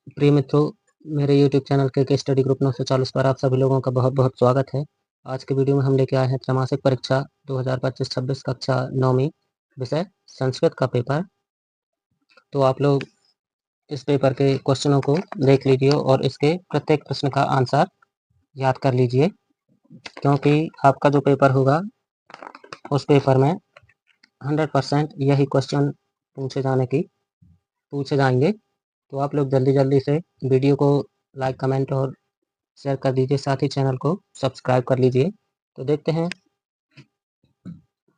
प्रिय मित्रों, मेरे YouTube चैनल के स्टडी ग्रुप 940 पर आप सभी लोगों का बहुत बहुत स्वागत है। आज के वीडियो में हम लेके आए हैं त्रैमासिक परीक्षा 2025-26 कक्षा 9वीं विषय संस्कृत का पेपर। तो आप लोग इस पेपर के क्वेश्चनों को देख लीजिए और इसके प्रत्येक प्रश्न का आंसर याद कर लीजिए, क्योंकि आपका जो पेपर होगा उस पेपर में 100% यही क्वेश्चन पूछे जाएंगे। तो आप लोग जल्दी जल्दी से वीडियो को लाइक, कमेंट और शेयर कर दीजिए, साथ ही चैनल को सब्सक्राइब कर लीजिए। तो देखते हैं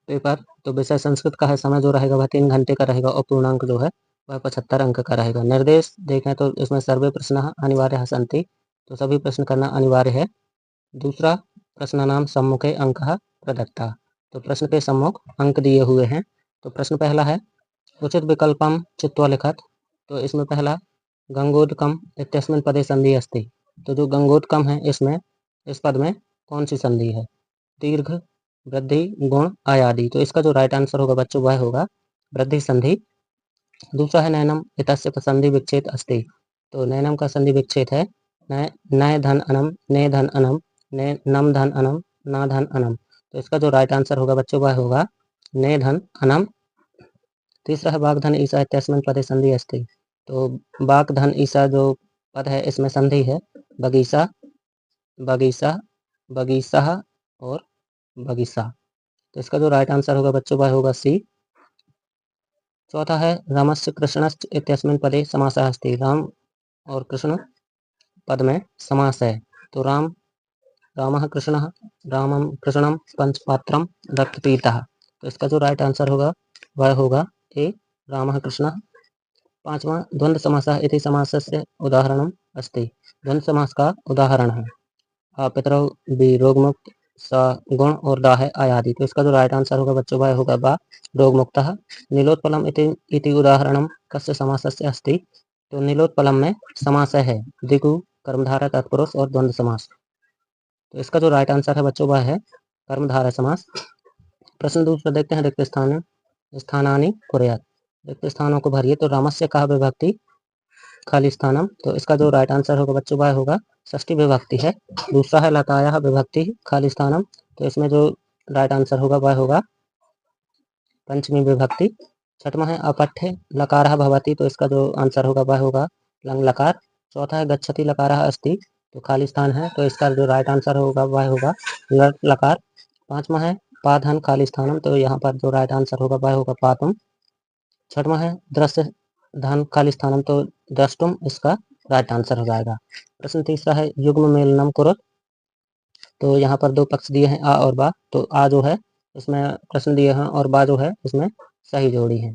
पेपर। तो विषय संस्कृत का है। समय जो रहेगा वह 3 घंटे का रहेगा और पूर्णांक जो है वह 75 अंक का रहेगा। निर्देश देखें तो इसमें सर्वे प्रश्न अनिवार्य सन्ति, तो सभी प्रश्न करना अनिवार्य है। दूसरा, प्रश्न नाम सम्मुखे अंक प्रदत्ता, तो प्रश्न के सम्मुख अंक दिए हुए हैं। तो प्रश्न पहला है उचित विकल्पम चित्वा लिखत। तो इसमें पहला गंगोदकम इत्यस्मिन् पदे संधि अस्ति। तो जो गंगोदकम है इसमें इस पद में कौन सी संधि है? दीर्घ, वृद्धि, गुण, आयादि। तो इसका जो राइट आंसर होगा बच्चों वह होगा वृद्धि संधि। दूसरा है नैनम इतस्य संधि विच्छेद अस्ति। तो नैनम का संधि विच्छेद है नय धन अनम, ने धन अनम, ने नम धन अनम, ना धन अनम। तो इसका जो राइट आंसर होगा बच्चों वह होगा ने धन अनम। तीसरा है वाग्धन ईसा इत्यस्मिन् पदे संधि अस्ति। तो वाग्धन ईसा जो पद है इसमें संधि है बगीचा, बगीचा, बगीचा और बगीचा। तो इसका जो राइट आंसर होगा बच्चों वह होगा सी। चौथा है रामस्य कृष्णश्च इत्यस्मिन् पदे समासः अस्ति। राम और कृष्ण पद में समास है। तो रामः कृष्णः, रामं कृष्णं पंचपात्रं रक्तपीतः। तो इसका जो राइट आंसर होगा वह होगा ए, रामः कृष्णः। पांचवा द्वंद्व समासः इति समासस्य उदाहरणम् अस्ति। द्वंद्व समास का उदाहरण है पितरौ बी रोगमुक्त, सा गुण और दा है आयादि। तो इसका जो राइट आंसर होगा बच्चों वह होगा बा, रोगमुक्तः। नीलोत्पलम इति उदाहरणम कस्य समासस्य अस्ति। तो नीलोत्पलम में समास है द्विगु, कर्मधारय तत्पुरुष और द्वंद्व समास। तो इसका जो राइट आंसर है बच्चों वह है कर्मधारय समास। प्रश्न दूसरा देखते हैं रिक्त स्थानानि कुर्यात्। रिक्त स्थानों को भरिए। तो रामस्य कहा विभक्ति खाली स्थानम। तो इसका जो राइट आंसर होगा बच्चों वह होगा षष्ठी विभक्ति है। दूसरा है लताया विभक्ति खाली स्थानम। तो इसमें जो राइट आंसर होगा वह होगा पंचमी विभक्ति। छठवां है अपठ्य लकारः भवति। तो इसका जो आंसर होगा वह होगा लंग लकार। चौथा है गच्छति लकारः अस्ति। तो खाली स्थान है। तो इसका जो राइट आंसर होगा वह होगा लकार। पांचवा है पाधन खाली स्थानम। तो यहाँ पर जो राइट आंसर होगा वह होगा पातुम। छठवां है दृश्य धन खाली स्थानम। तो द्रष्टुम इसका राइट आंसर हो जाएगा। प्रश्न तीसरा है युग्म मेलनम कुरुत। तो यहाँ पर दो पक्ष दिए हैं आ और बा। तो आ जो है इसमें प्रश्न दिए हैं और बा जो है इसमें सही जोड़ी है।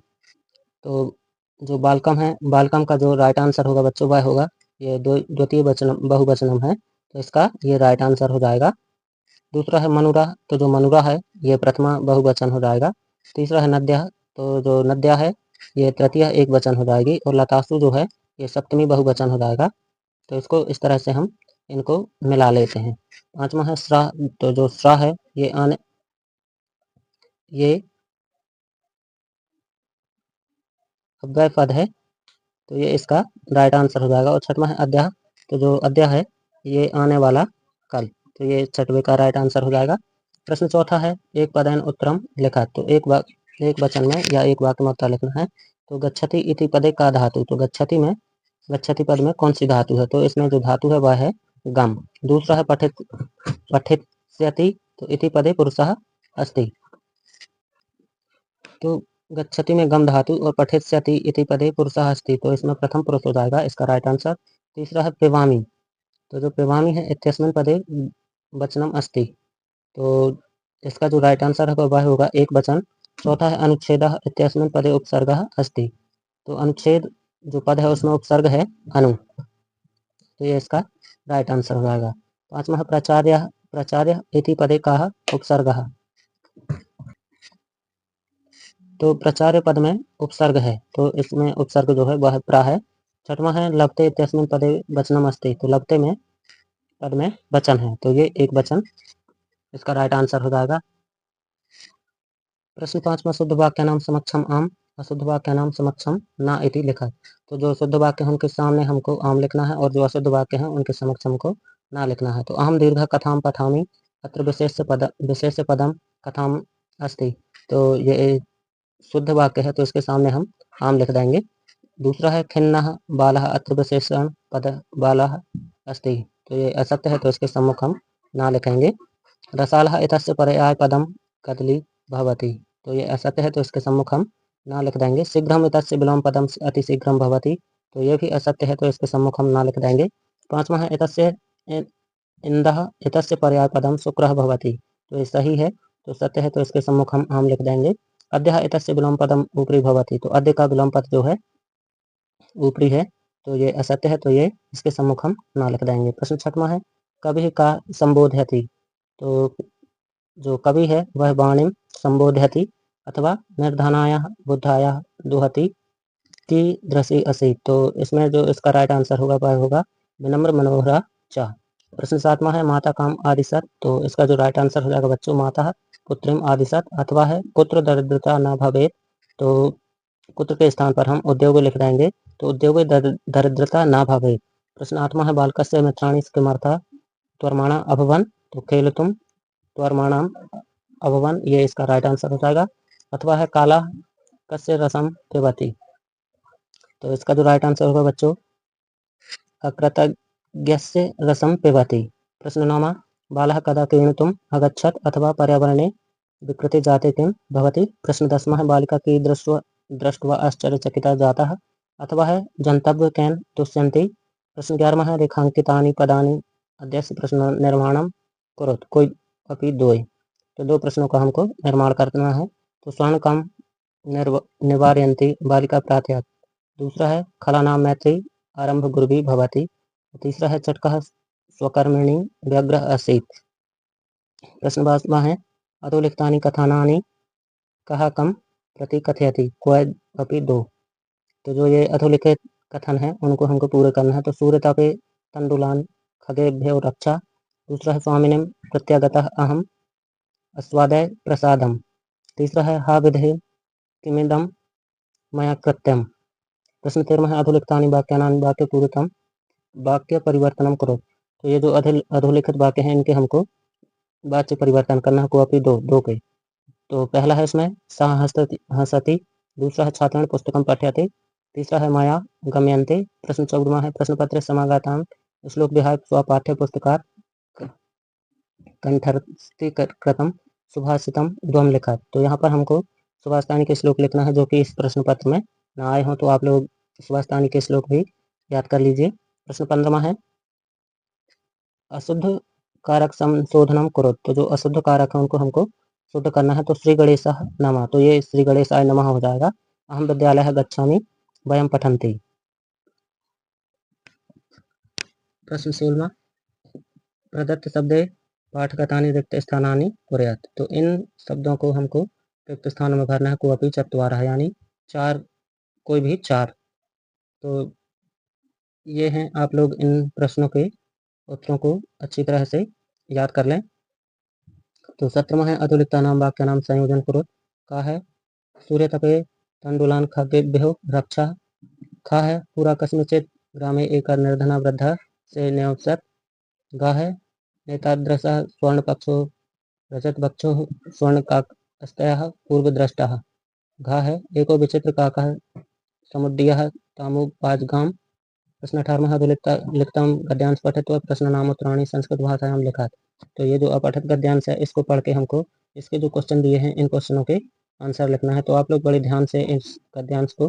तो जो बालकम है, बालकम का जो राइट आंसर होगा बच्चों वह होगा ये द्वितीय बहुवचनम है। तो इसका ये राइट आंसर हो जाएगा। दूसरा है मनुरा। तो जो मनुरा है ये प्रथमा बहुवचन हो जाएगा। तीसरा है नद्या। तो जो नद्या है ये तृतीय एक वचन हो जाएगी। और लतासु जो है ये सप्तमी बहुवचन हो जाएगा। तो इसको इस तरह से हम इनको मिला लेते हैं। पांचवा है स्रा। तो जो स्रा है ये अव्यय पद है। तो ये इसका राइट आंसर हो जाएगा। और छठवां है अद्या। तो जो अद्या है ये आने वाला कल। तो ये छठवें का राइट आंसर हो जाएगा। प्रश्न चौथा है एक पदेन उत्तरम लिखा। तो एक वचन में या एक वाक्य में उत्तर लिखना है। तो गच्छति इति पदे का धातु। तो गच्छति पद में कौन सी धातु है? तो इसमें जो धातु है वह है गम। दूसरा है पठिष्यति। तो इति पदे पुरुषः अस्ति। तो गच्छति में गम धातु और पठिष्यति इति पदे पुरुषः अस्ति। तो इसमें प्रथम पुरुष हो जाएगा इसका राइट आंसर। तीसरा है पिबामी। तो जो पिबामी है इत्यस्मिन् पदे वचनम अस्ति। तो इसका जो राइट आंसर है वह होगा एक वचन। चौथा है अनुच्छेदः इत्यस्मिन् पदे उपसर्गः अस्ति। तो अनुच्छेद जो पद है उसमें उपसर्ग है अनु। तो ये इसका राइट आंसर हो जाएगा। पांचवा है प्राचार्य इति पदे काः उपसर्गः। तो प्राचार्य पद में उपसर्ग है। तो इसमें उपसर्ग जो है वह प्रा है। छठवां है लभते इत्यस्मिन् पदे वचनम अस्ति। तो लभते में पद में वचन है। तो ये एक वचन इसका राइट आंसर हो जाएगा। प्रश्न पांचवा शुद्ध वाक्य नाम समक्षम आम अशुद्ध वाक्य नाम समक्षम ना इति लिखा। तो जो शुद्ध वाक्य हैं उनके सामने हमको आम लिखना है और जो अशुद्ध वाक्य हैं उनके समक्ष हमको ना लिखना है। तो अहम दीर्घ कथाम पठामि अत्र विशेष पदम कथाम अस्ति। तो ये शुद्ध वाक्य है तो इसके सामने हम आम लिख देंगे। दूसरा है खिन्नः बालः अत्र विशेषण पद बालः अस्ति। तो ये असत्य है तो इसके सम्मुख हम ना लिखेंगे। रसालः इतस्य पर्याय पदम कदली भवति। तो ये असत्य है तो इसके सम्मुख हम ना लिख देंगे। शीघ्रम इतस्य विलोम पदम अतिशीघ्रम भवति। तो ये भी असत्य है तो इसके सम्मुख हम ना लिख देंगे। पांचवा है इतस्य इंदः इतस्य पर्याय पदम शुक्रः भवति। तो ये सही है तो सत्य है तो इसके सम्मुख हम आम लिख देंगे। अद्यः इतस्य विलोम पदम ऊपरी भवति। तो अद्य का विलोम पद जो है ऊपरी है तो ये असत्य है तो ये इसके सम्मुख हम ना लिख देंगे। प्रश्न छठवां है कवि का संबोधयति। तो जो कवि है वह वाणिम संबोधयति अथवा निर्धनायाः बुद्धायाः दुहति कीदृशी असि। तो इसमें जो इसका राइट आंसर होगा वह होगा विनम्र मनोहरा च। प्रश्न सातवां है माता काम आदिशत। तो इसका जो राइट आंसर हो जाएगा बच्चों माता पुत्रिम आदिशत अथवा है पुत्र दरिद्रता न भवेत। तो पुत्र के स्थान पर हम उद्योग लिख देंगे तो उद्योग दरिद्रता न भवेत। प्रश्न आठवां है बालकस्य मित्राणि किमर्था त्वर्माणा अभवन्। तो खेलतुम त्वर्माणाम अभवन् ये इसका राइट आंसर हो जाएगा। अथवा है काला कस्य रसम पिबति। तो इसका जो राइट आंसर होगा बच्चों अकृतज्ञस्य रसम पिबति। प्रश्न नौवां बालः कदा क्रीडितुम् अगच्छत् अथवा पर्यावरणे विकृति जाते किं भवति। प्रश्न दसवां है बालिका की दृष्ट्वा आश्चर्यचकिता जाता अथवा है जंतव्य कैन तुष्यन्ति। प्रश्न 11वां है रेखांकितानि पदानि अध्यक्ष प्रश्न निर्माणम कुरुत कोई अपि द्वय। तो दो प्रश्नों का हमको निर्माण करना है। तो स्वर्ण काम निवारयन्ति बालिका प्रार्थयात्। दूसरा है खलानाम मैत्री आरंभ गुरुभि भवति। तीसरा है चटकः स्वकर्मिणी व्यग्र आसीत्। प्रश्न 12वां है अधोलिखितानि कथनानि कः कम प्रति कथयति क्वै अपि दो। तो जो ये अधोलिखित कथन है उनको हमको पूरे करना है। तो सूर्यतापे तंडुलान खगेभ्यो रक्षा। दूसरा है स्वामिनीम प्रत्यागतः अहम अस्वादय प्रसादम। तीसरा है हा विधे किमिदम मया कृत्यम। प्रश्न 13वां है अधोलिखितानि वाक्यानानि वाक्य पूर्वतम वाक्य परिवर्तनम करो। तो ये जो अधोलिखित वाक्य हैं इनके हमको वाक्य परिवर्तन करना है कोअपि दो के। तो पहला है इसमें सा हंसति। दूसरा है छात्रेण पुस्तकम पठ्यते। तीसरा है माया गम्यन्ते। प्रश्न 14वां है प्रश्न पत्र समागतां श्लोक विहाय स्वपाठ्य पुस्तकात् कंठस्थी कृतम सुभाषितम ध्वम लिखा। तो यहाँ पर हमको सुभाषितानी के श्लोक लिखना है जो कि इस प्रश्न पत्र में ना आए हों। तो आप लोग सुभाषितानी के श्लोक भी याद कर लीजिए। प्रश्न 15वां है अशुद्ध कारक संशोधनम करो। तो जो अशुद्ध कारक है उनको हमको शुद्ध करना है। तो श्री गणेशाय नमः। तो ये श्री गणेशाय नमः हो जाएगा। अहम विद्यालयः गच्छामि वयम पठन्ति। प्रश्न 16वां प्रदत्त शब्दे पाठकथानि रिक्त स्थानानि कुर्यात्। तो इन शब्दों को हमको रिक्त स्थानों में भरना है कोअपि चत्वारः यानी चार कोई भी चार। तो ये हैं आप लोग इन प्रश्नों के उत्तरों को अच्छी तरह से याद कर लें। तो 17वां है अधोलिखिता नाम वाक्य नाम संयोजन करो। का है सूर्य तपे तंडुलान खगेभ्यो रक्षा। खा है पूरा कस्मिचित् ग्रामे एक निर्धना वृद्धा से न्यवसत। गा है नेतादृशः स्वर्णपक्षो रजतवक्षो स्वर्णकाकस्तयः पूर्वद्रष्टाः। घा है एको विचित्र काकः समुद्दीयः तामुपाजगाम। प्रश्न 18वां अधोलिखितं गद्यांश पठित्वा प्रश्नानामुत्तराणि संस्कृत भाषायां लिखात्। तो ये जो अपठित गद्यांश है इसको पढ़ के हमको इसके जो क्वेश्चन दिए हैं इन क्वेश्चनों के आंसर लिखना है। तो आप लोग बड़े ध्यान से इस गद्यांश को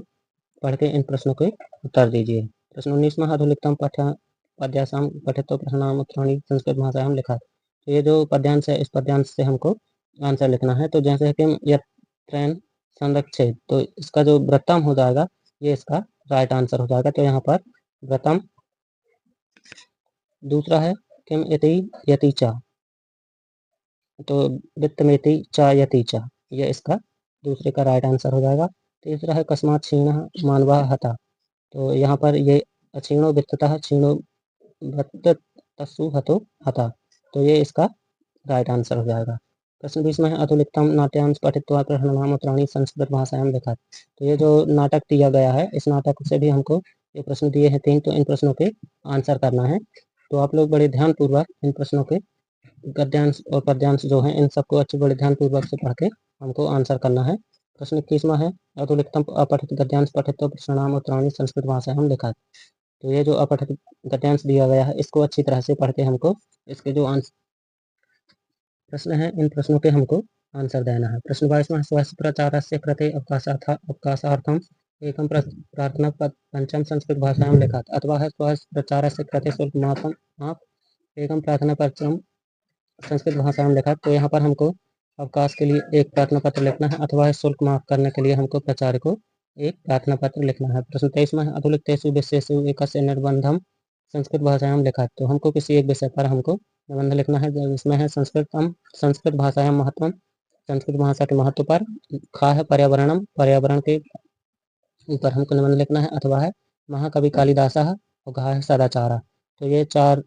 पढ़ के इन प्रश्नों के उत्तर दीजिए। प्रश्न 19वां अधोलिखितं पद्यांशां पठित्वा प्रश्नानामुत्तराणि संस्कृत भाषायां लिखात्। तो ये जो पद्यांश है इस पद्यांश से हमको आंसर लिखना है। तो जैसे कि यत्रैन संरक्षित तो इसका जो व्रतम हो जाएगा ये इसका राइट आंसर हो जाएगा। तो यहाँ पर व्रतम। दूसरा है किम इति यति च। तो वित्तमेति च यति च ये इसका दूसरे का राइट आंसर हो जाएगा। तीसरा है कस्मात् क्षीणः मानवः हतः। तो यहाँ पर ये अक्षीणो वित्ततः क्षीणो वृत्ततस्सु हतो हतः। तो ये इसका राइट आंसर हो जाएगा। प्रश्न 20 में है अधुलिखितम नाट्यांश पठित्वा प्रश्नानाम उत्तराणि संस्कृत भाषायां लिखत। तो ये जो नाटक दिया गया है, इस नाटक से भी हमको ये प्रश्न दिए हैं 3, तो इन प्रश्नों के आंसर करना है। तो आप लोग बड़े ध्यानपूर्वक इन प्रश्नों के गद्यांश और पद्यांश जो हैं, इन सबको अच्छे बड़े ध्यानपूर्वक से पढ़ के हमको आंसर करना है। प्रश्न 21वां है अधुलिखितम अपठित गद्यांश पठित्वा प्रश्नानाम उत्तराणि संस्कृत भाषायां लिखत। तो ये जो अपठित गद्यांश दिया गया है, इसको अच्छी तरह से पढ़ के हमको इसके जो प्रश्न है, इन प्रश्नों के हमको आंसर देना है। प्रश्न 22 में स्वस्य प्रचारस्य कृते अवकाशार्थम एकम प्रार्थना पंचम संस्कृत भाषायां लिखत। अथवा है स्वस्य प्रचारस्य कृते शुल्कमापम आप एकम प्रार्थना पंचम संस्कृत भाषायां लिखत। तो यहाँ पर हमको अवकाश के लिए एक प्रार्थना पत्र लिखना है, अथवा है शुल्क माफ करने के लिए हमको प्राचार्य को एक प्रार्थना पत्र लिखना है। प्रश्न 23 में अधुलिखितेषु विषयेषु एकस्य निर्बंधम संस्कृत भाषायां लिखत। तो हमको किसी एक विषय पर हमको निबंध लिखना है, जिसमें है संस्कृत भाषायां महत्वम, संस्कृत भाषा के महत्व पर, खा है पर्यावरणम, पर्यावरण के ऊपर हमको निबंध लिखना है, अथवा है महाकवि कालिदासः और घा है सदाचार। तो ये 4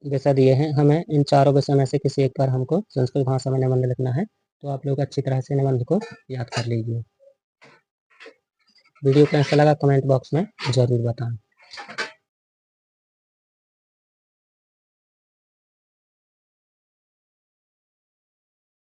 विषय दिए हैं हमें, इन चारों विषय में से किसी एक पर हमको संस्कृत भाषा में निबंध लिखना है। तो आप लोग अच्छी तरह से निबंध को याद कर लीजिए। वीडियो कैसा लगा कमेंट बॉक्स में ज़रूर बताएं।